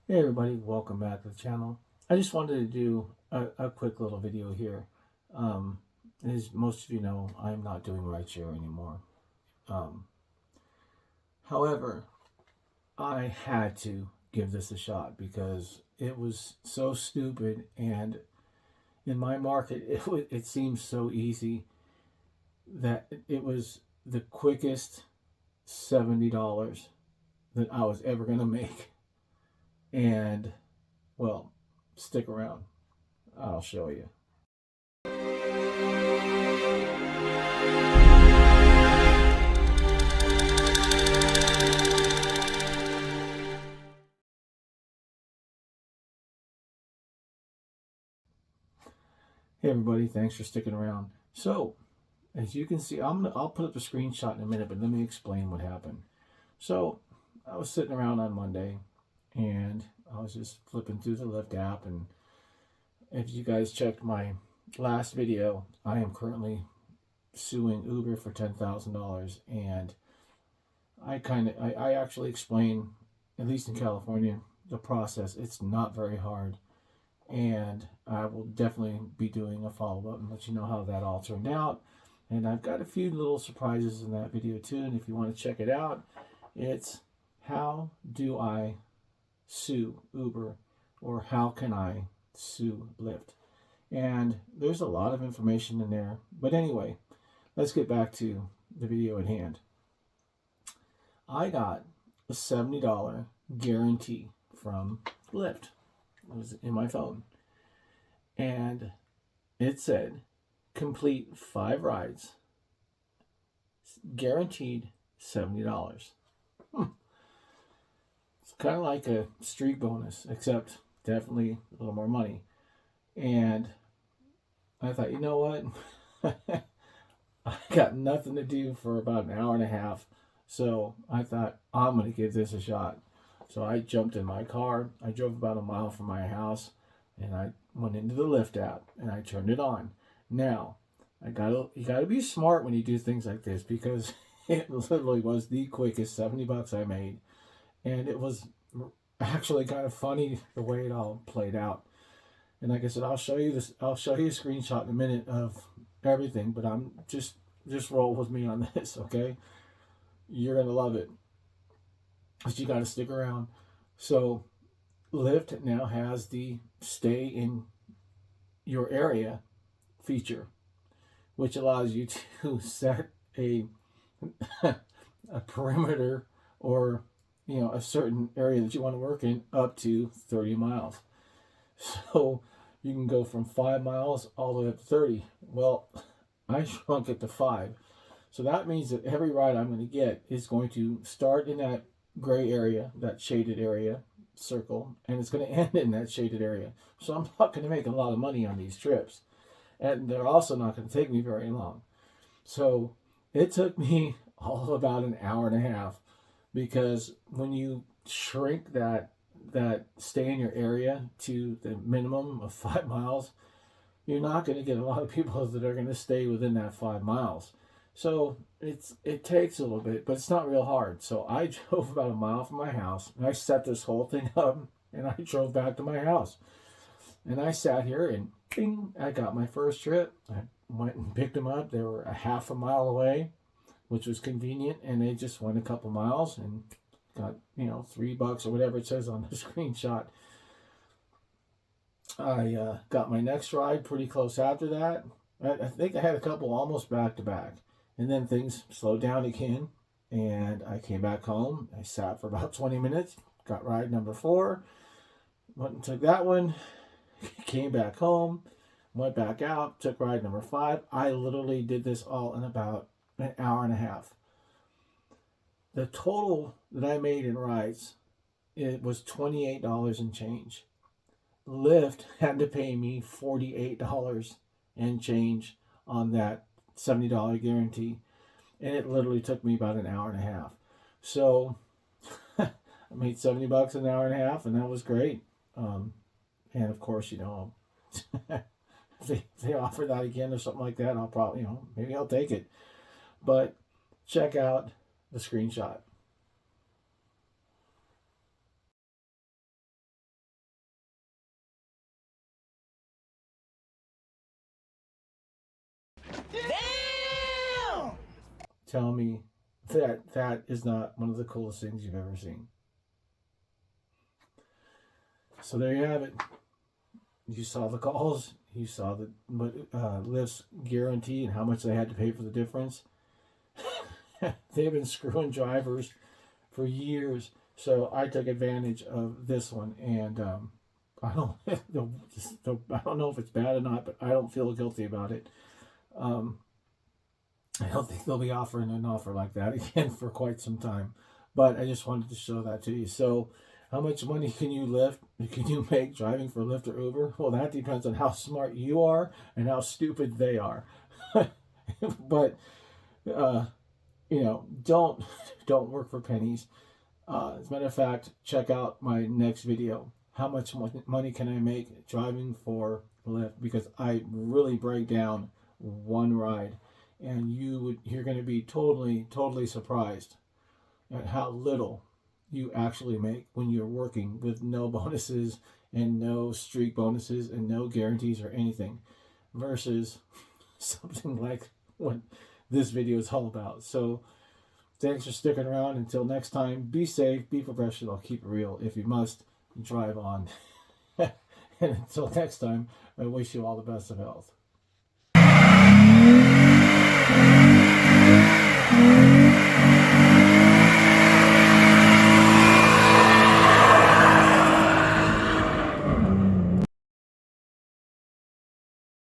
Hey everybody, welcome back to the channel. I just wanted to do a quick little video here. Um, as most of you know, I'm not doing rideshare anymore. Um, However, I had to give this a shot because it was so stupid, and in my market, it seems so easy that it was the quickest $70 that I was ever going to make. And, well, stick around. I'll show you. Hey everybody, thanks for sticking around. So, as you can see, I'll put up a screenshot in a minute, but let me explain what happened. So, I was sitting around on Monday, and I was just flipping through the Lyft app, and if you guys checked my last video, I am currently suing Uber for $10,000, and I actually explain, at least in California, the process. It's not very hard. And I will definitely be doing a follow-up and let you know how that all turned out. And I've got a few little surprises in that video too, and if you want to check it out, it's how do I sue Uber, or how can I sue Lyft. And there's a lot of information in there, but anyway, let's get back to the video at hand. I got a $70 guarantee from Lyft. It was in my phone, and it said complete 5 rides, guaranteed $70. It's kind of like a streak bonus, except definitely a little more money. And I thought, you know what? I got nothing to do for about an hour and a half. So I thought, I'm going to give this a shot. So I jumped in my car. I drove about a mile from my house, and I went into the Lyft app and I turned it on. Now, you gotta be smart when you do things like this, because it literally was the quickest $70 I made, and it was actually kind of funny the way it all played out. And like I said, I'll show you this. I'll show you a screenshot in a minute of everything, but I'm just roll with me on this, okay? You're gonna love it, but you got to stick around. So Lyft now has the stay in your area feature, which allows you to set a a perimeter, or a certain area that you want to work in, up to 30 miles. So you can go from 5 miles all the way up to 30. Well, I shrunk it to 5. So that means that every ride I'm going to get is going to start in that gray area, that shaded area circle, and it's going to end in that shaded area. So I'm not going to make a lot of money on these trips, and they're also not going to take me very long. So it took me all of about an hour and a half, because when you shrink that stay in your area to the minimum of 5 miles, you're not going to get a lot of people that are going to stay within that 5 miles. So it takes a little bit, but it's not real hard. So I drove about a mile from my house, and I set this whole thing up, and I drove back to my house. And I sat here, and bing, I got my first trip. I went and picked them up. They were a half a mile away, which was convenient, and they just went a couple miles and got, $3 or whatever it says on the screenshot. I got my next ride pretty close after that. I think I had a couple almost back to back, and then things slowed down again, and I came back home. I sat for about 20 minutes, got ride number 4, went and took that one, came back home, went back out, took ride number 5. I literally did this all in about an hour and a half. The total that I made in rides, it was $28 and change. Lyft had to pay me $48 and change on that $70 guarantee, and it literally took me about an hour and a half. So I made $70 an hour and a half, and that was great. And of course, if they offer that again or something like that, I'll probably, maybe I'll take it. But check out the screenshot. tell me that that is not one of the coolest things you've ever seen. So there you have it. You saw the calls. You saw the Lyft's guarantee and how much they had to pay for the difference. They've been screwing drivers for years. So I took advantage of this one, and I don't, I don't know if it's bad or not, but I don't feel guilty about it. I don't think they'll be offering an offer like that again for quite some time. But I just wanted to show that to you. So, how much money can you make driving for Lyft or Uber? Well, that depends on how smart you are and how stupid they are. But don't work for pennies. As a matter of fact, check out my next video. How much money can I make driving for Lyft? Because I really break down one ride, and you're going to be totally surprised at how little you actually make when you're working with no bonuses and no streak bonuses and no guarantees or anything, versus something like what this video is all about. So thanks for sticking around. Until next time, be safe, be professional, keep it real. If you must, drive on. And until next time, I wish you all the best of health.